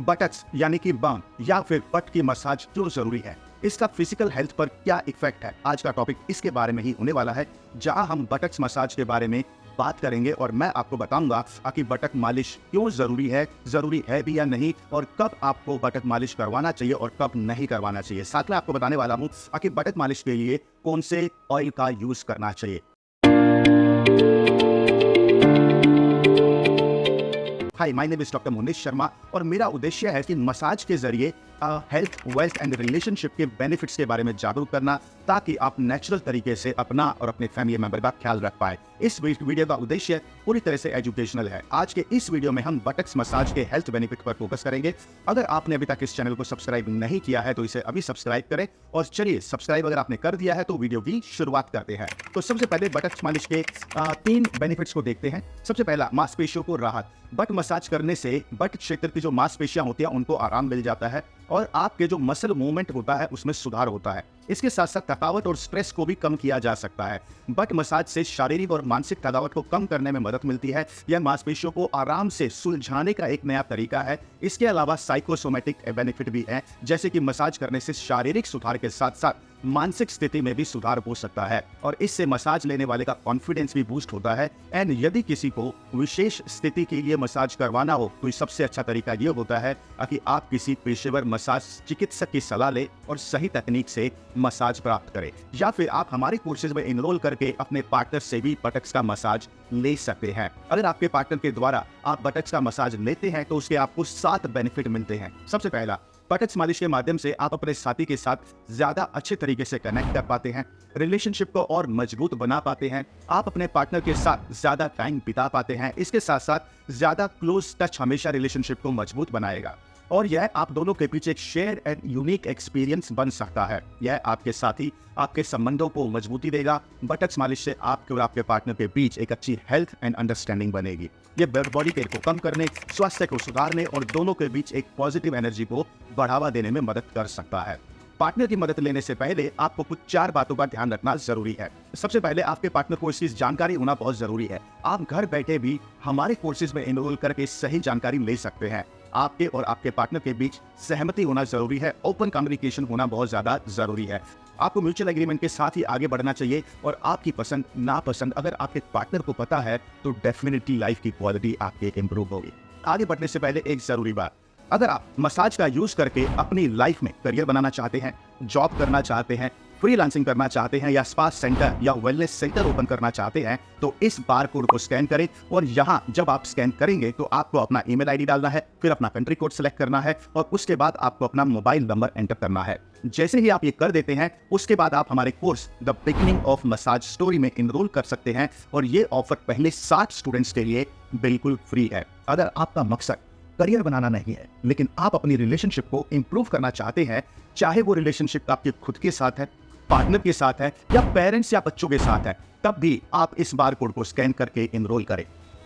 Buttocks यानी कि बांग या फिर बट की मसाज क्यों जरूरी है, इसका फिजिकल हेल्थ पर क्या इफेक्ट है। आज का टॉपिक इसके बारे में ही होने वाला है, जहां हम बटक्स मसाज के बारे में बात करेंगे और मैं आपको बताऊंगा कि बटक मालिश क्यों जरूरी है भी या नहीं, और कब आपको बटक मालिश करवाना चाहिए और कब नहीं करवाना चाहिए। साथ में आपको बताने वाला हूं कि बटक मालिश के लिए कौन से ऑयल का यूज करना चाहिए। Hi, my name is doctor Monish Sharma और मेरा उद्देश्य है कि मसाज के जरिए हेल्थ, वेल्थ एंड रिलेशनशिप के बेनिफिट्स के बारे में जागरूक करना, ताकि आप नेचुरल तरीके से अपना और अपने फैमिली मेंबर का ख्याल रख पाए। इस वीडियो का उद्देश्य पूरी तरह से एजुकेशनल है। आज के इस वीडियो में हम बटक्स मसाज के हेल्थ बेनिफिट पर फोकस करेंगे। अगर आपने अभी तक इस चैनल को सब्सक्राइब नहीं किया है तो इसे अभी सब्सक्राइब करें, और चलिए सब्सक्राइब अगर आपने कर दिया है तो वीडियो की शुरुआत करते हैं। तो सबसे पहले बटक्स मालिश के 3 बेनिफिट्स को देखते हैं। सबसे पहला, मांसपेशियों को राहत। बट मसाज करने से बट क्षेत्र की जो मांसपेशियां होती हैं उनको आराम मिल जाता है और आपके जो मसल मूवमेंट होता है उसमें सुधार होता है। इसके साथ साथ थकावट और स्ट्रेस को भी कम किया जा सकता है। बट मसाज से शारीरिक और मानसिक थकावट को कम करने में मदद मिलती है। यह मांसपेशियों को आराम से सुलझाने का एक नया तरीका है। इसके अलावा साइकोसोमेटिक बेनिफिट भी है, जैसे कि मसाज करने से शारीरिक सुधार के साथ साथ मानसिक स्थिति में भी सुधार हो सकता है और इससे मसाज लेने वाले का कॉन्फिडेंस भी बूस्ट होता है। एंड यदि किसी को विशेष स्थिति के लिए मसाज करवाना हो तो सबसे अच्छा तरीका ये होता है कि आप किसी पेशेवर मसाज चिकित्सक की सलाह लें और सही तकनीक से मसाज प्राप्त करें, या फिर आप हमारे कोर्सेज में इनरोल करके अपने पार्टनर से भी बटक्स का मसाज ले सकते हैं। अगर आपके पार्टनर के द्वारा आप बटक्स का मसाज लेते हैं तो उसके आपको 7 बेनिफिट मिलते हैं। सबसे पहला, बटक्स मालिश के माध्यम से आप अपने साथी के साथ ज्यादा अच्छे तरीके से कनेक्ट कर पाते हैं, रिलेशनशिप को और मजबूत बना पाते हैं, आप अपने पार्टनर के साथ ज्यादा टाइम बिता पाते हैं। इसके साथ साथ ज्यादा क्लोज टच हमेशा रिलेशनशिप को मजबूत बनाएगा और यह आप दोनों के बीच एक शेयर एंड यूनिक एक्सपीरियंस बन सकता है। यह आपके साथी आपके संबंधों को मजबूती देगा। बटक्स मालिश से आपके और आपके पार्टनर के बीच एक अच्छी हेल्थ एंड अंडरस्टैंडिंग बनेगी। ये बॉडी पेन को कम करने, स्वास्थ्य को सुधारने और दोनों के बीच एक पॉजिटिव एनर्जी को बढ़ावा देने में मदद कर सकता है। पार्टनर की मदद लेने से पहले आपको कुछ 4 बातों का ध्यान रखना जरूरी है। सबसे पहले, आपके पार्टनर को इसकी जानकारी होना बहुत जरूरी है। आप घर बैठे भी हमारे कोर्सेज में एनरोल करके सही जानकारी ले सकते हैं। आपके और आपके पार्टनर के बीच सहमति होना जरूरी है, ओपन कम्युनिकेशन होना बहुत ज्यादा जरूरी है। आपको म्यूचुअल एग्रीमेंट के साथ ही आगे बढ़ना चाहिए और आपकी पसंद नापसंद अगर आपके पार्टनर को पता है तो डेफिनेटली लाइफ की क्वालिटी आपकी इंप्रूव होगी। आगे बढ़ने से पहले एक जरूरी बात, अगर आप मसाज का यूज करके अपनी लाइफ में करियर बनाना चाहते हैं, जॉब करना चाहते हैं, फ्रीलांसिंग करना चाहते हैं या स्पा सेंटर या वेलनेस सेंटर ओपन करना चाहते हैं तो इस बार कोड को स्कैन करें और यहाँ जब आप स्कैन करेंगे तो आपको अपना ईमेल आईडी डालना है, फिर अपना कंट्री कोड सेलेक्ट करना है और उसके बाद आपको अपना मोबाइल नंबर एंटर करना है। जैसे ही आप ये कर देते हैं उसके बाद आप हमारे course the beginning of massage story में इनरोल कर सकते हैं और ये ऑफर पहले 60 स्टूडेंट्स के लिए बिल्कुल फ्री है। अगर आपका मकसद करियर बनाना नहीं है लेकिन आप अपनी रिलेशनशिप को इंप्रूव करना चाहते हैं, चाहे वो रिलेशनशिप आपके खुद के साथ है, पार्टनर के साथ है या पेरेंट्स या बच्चों के साथ है, तब भी आप इस बार कोड को स्कैन करके इनरोल करें।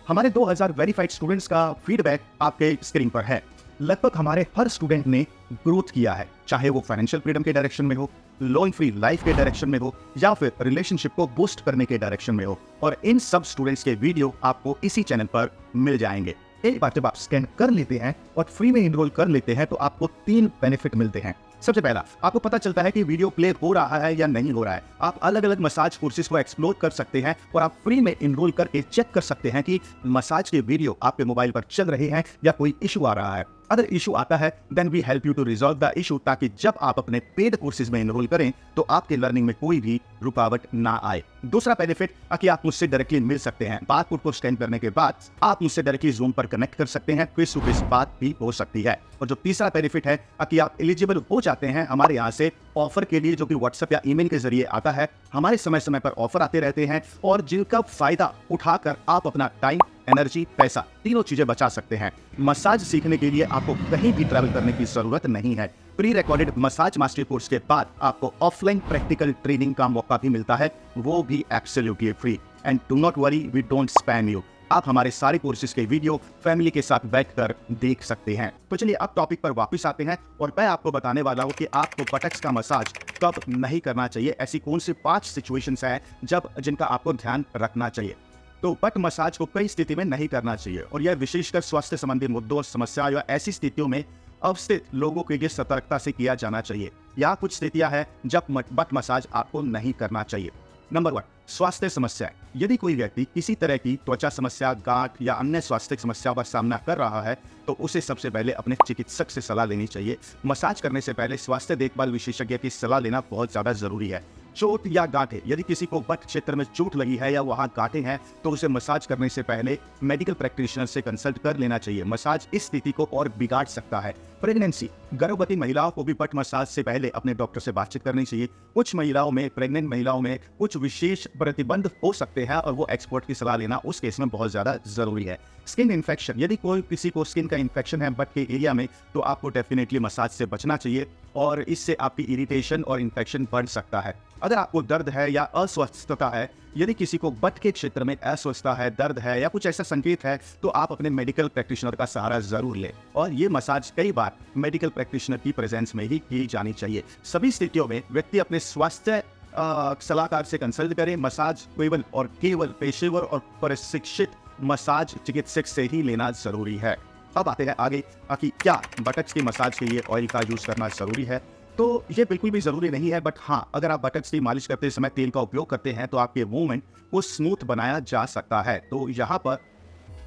हमारे 2000 वेरीफाइड स्टूडेंट्स का फीडबैक आपके स्क्रीन पर है। लगभग हमारे हर स्टूडेंट ने ग्रोथ किया है, चाहे वो फाइनेंशियल फ्रीडम के डायरेक्शन में हो, लोन फ्री लाइफ के डायरेक्शन में हो या फिर रिलेशनशिप को बूस्ट करने के डायरेक्शन में हो, और इन सब स्टूडेंट्स के वीडियो आपको इसी चैनल पर मिल जाएंगे। एक बार जब आप स्कैन कर लेते हैं और फ्री में इनरोल कर लेते हैं तो आपको 3 बेनिफिट मिलते हैं। सबसे पहला, आपको पता चलता है कि वीडियो प्ले हो रहा है या नहीं हो रहा है। आप अलग अलग मसाज कोर्सेज को एक्सप्लोर कर सकते हैं और आप फ्री में इनरोल करके चेक कर सकते हैं कि मसाज के वीडियो आपके मोबाइल पर चल रहे हैं या कोई इशू आ रहा है। अगर इशू आता है then we help you to resolve the issue, ताकि जब आप अपने पेड कोर्सेज में इनरोल करें तो आपके लर्निंग में कोई भी रुकावट ना आए। दूसरा बेनिफिट कि आप मुझसे डायरेक्टली मिल सकते हैं। बारकोड को स्कैन करने के बाद आप मुझसे डायरेक्टली जूम पर कनेक्ट कर सकते हैं, फेस टू फेस बात भी हो सकती है। और जो तीसरा बेनिफिट है कि आप एलिजिबल हो जाते हैं हमारे यहाँ से ऑफर के लिए, जो कि व्हाट्सएप या ईमेल के जरिए आता है। हमारे समय समय पर ऑफर आते रहते हैं और जिनका फायदा उठाकर आप अपना टाइम, एनर्जी, पैसा तीनों चीजें बचा सकते हैं। मसाज सीखने के लिए आपको कहीं भी ट्रैवल करने की जरूरत नहीं है। Pre recorded massage mastery course के बाद आपको ऑफलाइन प्रैक्टिकल ट्रेनिंग का मौका भी मिलता है, वो भी absolutely free. And do not worry, we don't spam you. आप हमारे सारे कोर्सेज के वीडियो फैमिली के साथ बैठकर देख सकते हैं। तो चलिए अब टॉपिक पर वापस आते हैं और मैं आपको बताने वाला हूं कि आपको बटक्स का मसाज कब नहीं करना चाहिए। ऐसी कौन सी 5 सिचुएशंस हैं जिनका आपको ध्यान रखना चाहिए। तो बट मसाज को कई स्थिति में नहीं करना चाहिए और यह विशेषकर स्वास्थ्य संबंधी मुद्दों और समस्या या ऐसी स्थितियों में अवस्थित लोगों के लिए सतर्कता से किया जाना चाहिए। यहाँ कुछ स्थितियां हैं जब बट मसाज आपको नहीं करना चाहिए। नंबर 1, स्वास्थ्य समस्याएं। यदि कोई व्यक्ति किसी तरह की त्वचा समस्या, गांठ या अन्य स्वास्थ्य समस्याओं का सामना कर रहा है तो उसे सबसे पहले अपने चिकित्सक से सलाह लेनी चाहिए। मसाज करने से पहले स्वास्थ्य देखभाल विशेषज्ञ की सलाह लेना बहुत ज्यादा जरूरी है। चोट या गांठें, यदि किसी को बट क्षेत्र में चोट लगी है या वहां गांठें हैं तो उसे मसाज करने से पहले मेडिकल प्रैक्टिशनर से कंसल्ट कर लेना चाहिए। मसाज इस स्थिति को और बिगाड़ सकता है। प्रेगनेंसी, गर्भवती महिलाओं को भी बट मसाज से पहले अपने डॉक्टर से बातचीत करनी चाहिए। कुछ महिलाओं में, प्रेग्नेंट महिलाओं में कुछ विशेष प्रतिबंध हो सकते हैं और वो एक्सपर्ट की सलाह लेना उस केस में बहुत ज्यादा जरूरी है। स्किन इन्फेक्शन, यदि किसी को स्किन का इन्फेक्शन है बट के एरिया में तो आपको डेफिनेटली मसाज से बचना चाहिए और इससे आपकी इरिटेशन और इन्फेक्शन बढ़ सकता है। अगर आपको दर्द है या अस्वस्थता है, यदि किसी को बट के क्षेत्र में अस्वस्थता है, दर्द है या कुछ ऐसा संकेत है तो आप अपने मेडिकल प्रैक्टिशनर का सहारा जरूर लें और ये मसाज कई बार मेडिकल प्रैक्टिशनर की प्रेजेंस में ही की जानी चाहिए। सभी स्थितियों में व्यक्ति अपने स्वास्थ्य सलाहकार से कंसल्ट करें। मसाज केवल पेशेवर और प्रशिक्षित मसाज चिकित्सक से ही लेना जरूरी है। अब आते हैं आगे कि क्या बटक्स की मसाज के लिए ऑयल का यूज करना जरूरी है। तो ये बिल्कुल भी जरूरी नहीं है, बट हाँ, अगर आप बटक्स की मालिश करते समय तेल का उपयोग करते हैं तो आपके मूवमेंट को स्मूथ बनाया जा सकता है। तो यहाँ पर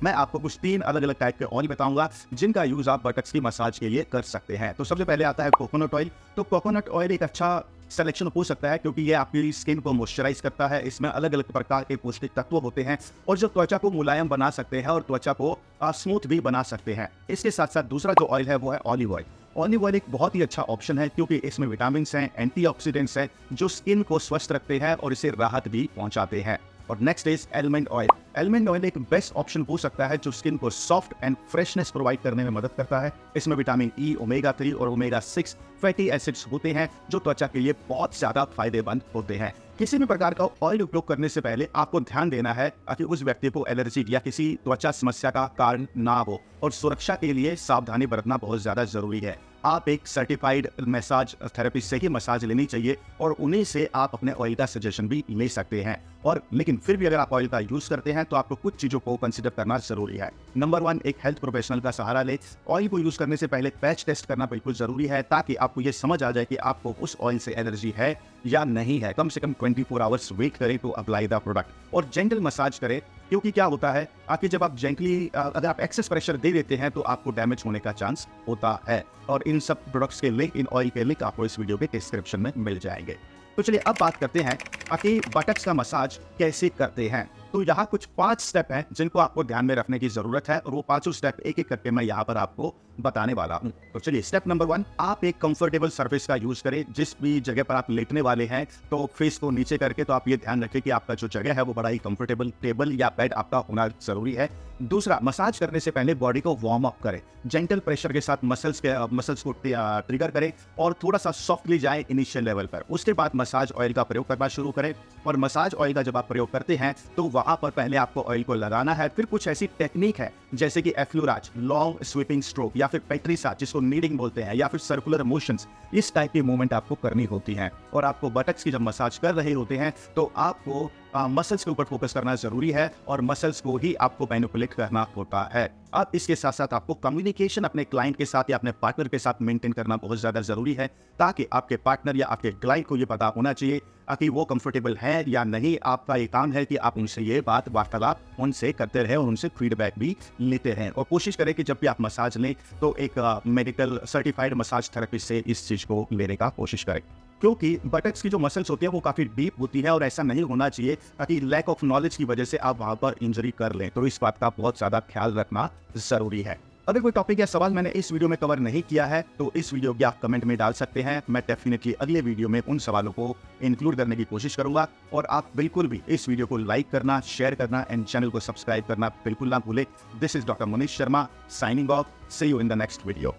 मैं आपको कुछ 3 अलग अलग टाइप के ऑयल बताऊंगा जिनका यूज आप बटक्स की मसाज के लिए कर सकते हैं। तो सबसे पहले आता है कोकोनट ऑयल। तो कोकोनट ऑयल एक अच्छा सिलेक्शन हो सकता है क्योंकि ये आपकी स्किन को मॉइस्चराइज करता है। इसमें अलग अलग प्रकार के पौष्टिक तत्व होते हैं और जो त्वचा को मुलायम बना सकते हैं और त्वचा को स्मूथ भी बना सकते हैं। इसके साथ साथ दूसरा जो ऑयल है वो है ऑलिव ऑयल। ऑलिव ऑयल एक बहुत ही अच्छा ऑप्शन है क्योंकि इसमें विटामिन हैं, एंटीऑक्सीडेंट्स हैं जो स्किन को स्वस्थ रखते हैं और इसे राहत भी पहुंचाते हैं। और next is almond oil. Almond oil एक बेस्ट ऑप्शन हो सकता है जो स्किन को सॉफ्ट एंड फ्रेशनेस प्रोवाइड करने में मदद करता है। इसमें विटामिन ई, ओमेगा 3 और ओमेगा 6 फैटी एसिड्स होते हैं जो त्वचा के लिए बहुत ज्यादा फायदेमंद होते हैं। किसी भी प्रकार का ऑयल उपयोग करने से पहले आपको ध्यान देना है कि उस व्यक्ति को एलर्जी या किसी त्वचा समस्या का कारण ना हो और सुरक्षा के लिए सावधानी बरतना बहुत ज्यादा जरूरी है। आप एक सर्टिफाइड मसाज थेरेपिस्ट से ही मसाज लेनी चाहिए और उन्हीं से आप अपने ऑयल का सजेशन भी ले सकते हैं। और लेकिन फिर भी अगर आप ऑयल का यूज करते हैं तो आपको कुछ चीजों को कंसीडर करना जरूरी है। नंबर 1, एक हेल्थ प्रोफेशनल का सहारा ले। ऑयल को यूज करने से पहले पैच टेस्ट करना बिल्कुल जरूरी है ताकि आपको ये समझ आ जाए कि आपको उस ऑयल से एलर्जी है या नहीं है। कम से कम 24 आवर्स वेट करें टू अप्लाई द प्रोडक्ट और जेंटल मसाज करें क्योंकि क्या होता है कि जब आप जेंटली अगर आप एक्सेस प्रेशर दे देते हैं तो आपको डैमेज होने का चांस होता है। और इन सब प्रोडक्ट्स के लिंक, इन ऑयल के लिंक आपको इस वीडियो के डिस्क्रिप्शन में मिल जाएंगे। तो चलिए अब बात करते हैं कि बटक्स का मसाज कैसे करते हैं। तो यहाँ कुछ 5 स्टेप हैं जिनको आपको ध्यान में रखने की जरूरत है और वो 5 स्टेप एक एक करके मैं यहाँ पर आपको बताने वाला हूँ। तो चलिए स्टेप नंबर 1, आप एक कंफर्टेबल सरफेस का यूज करें। जिस भी जगह पर आप लेटने वाले हैं तो फेस को नीचे करके तो आप ये ध्यान रखें कि आपका जो जगह है वो बड़ा ही कंफर्टेबल टेबल या बेड आपका होना जरूरी है। दूसरा, मसाज करने से पहले बॉडी को वार्म अप करें। जेंटल प्रेशर के साथ मसल्स को ट्रिगर करें और थोड़ा सा सॉफ्टली जाए इनिशियल लेवल पर। उसके बाद मसाज ऑयल का प्रयोग करना शुरू करें और मसाज ऑयल का जब आप प्रयोग करते हैं तो वहां पर पहले आपको ऑयल को लगाना है। फिर कुछ ऐसी टेक्निक है जैसे कि एफ्लूराज, लॉन्ग स्वीपिंग स्ट्रोक या फिर पेट्रीसा जिसको नीडिंग बोलते हैं या फिर सर्कुलर मोशंस, इस टाइप की मूवमेंट आपको करनी होती है। और आपको बटक्स की जब मसाज कर रहे होते हैं तो आपको मसल्स के ऊपर फोकस करना जरूरी है और मसल्स को ही आपको मैनिपुलेट करना होता है। अब इसके साथ साथ आपको कम्युनिकेशन अपने क्लाइंट के साथ या अपने पार्टनर के साथ मेंटेन करना बहुत ज्यादा जरूरी है ताकि आपके पार्टनर या आपके क्लाइंट को ये पता होना चाहिए कि वो कंफर्टेबल है या नहीं। आपका ये काम है कि आप उनसे ये बात वार्तालाप उनसे करते रहे और उनसे फीडबैक भी लेते रहें और कोशिश करें कि जब भी आप मसाज लें तो एक मेडिकल सर्टिफाइड मसाज थेरेपिस्ट से इस चीज को लेने का कोशिश करें क्योंकि बटक्स की जो मसल्स होती है वो काफी डीप होती है और ऐसा नहीं होना चाहिए ताकि लैक ऑफ नॉलेज की वजह से आप वहां पर इंजरी कर लें। तो इस बात का बहुत ज्यादा ख्याल रखना जरूरी है। अगर कोई टॉपिक या सवाल मैंने इस वीडियो में कवर नहीं किया है तो इस वीडियो की आप कमेंट में डाल सकते हैं। मैं डेफिनेटली अगले वीडियो में उन सवालों को इंक्लूड करने की कोशिश करूंगा और आप बिल्कुल भी इस वीडियो को लाइक करना, शेयर करना एंड चैनल को सब्सक्राइब करना बिल्कुल ना भूले। This is doctor Manish Sharma signing off. See you in the next video.